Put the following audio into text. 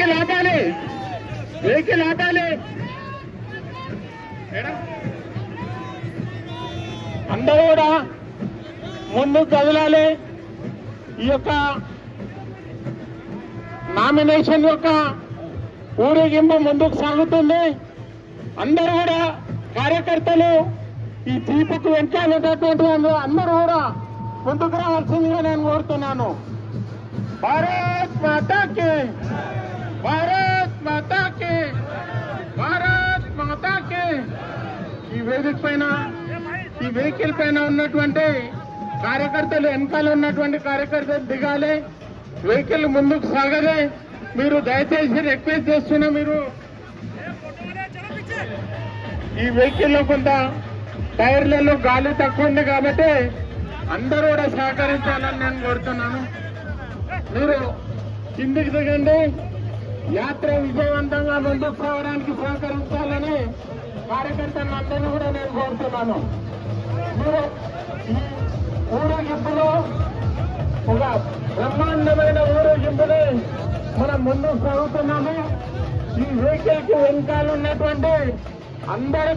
Vehicle ఆపాలి, vehicle ఆపాలి. అందరూ కూడా ముందుకు కదలాలి. ఈ యొక్క నామినేషన్ యొక్క ఊరేగింపు ముందుకు సాగుతుంది. అందరూ కూడా కార్యకర్తలు ఈ జీపుకు వెంటాడేటటువంటి అందరూ కూడా ముందుకు రావాల్సిందిగా నేను కోరుతున్నాను. భారత్ మాతాకి, భారత్ మాతాకి, భారత్ మాతాకి. ఈ వేదిక పైన ఈ వెహికల్ పైన ఉన్నటువంటి కార్యకర్తలు, వెనకాల ఉన్నటువంటి కార్యకర్తలు దిగాలి. వెహికల్ ముందుకు సాగలే. మీరు దయచేసి రిక్వెస్ట్ చేస్తున్నా, మీరు ఈ వెహికల్లో కొంత టైర్లలో గాలి తక్కువ ఉంది కాబట్టి అందరూ కూడా సహకరించాలని నేను కోరుతున్నాను. మీరు కిందికి దిగండి. యాత్ర విజయవంతంగా ముందుకు పోవడానికి సహకరించాలని కార్యకర్తలను అందరినీ కూడా నేను కోరుతున్నాను. మీరు ఈ ఊరేగింపులో ఒక బ్రహ్మాండమైన ఊరేగింపుని మనం ముందుకు సాగుతున్నాము. ఈ వెహికల్ కి వెనకాల ఉన్నటువంటి అందరూ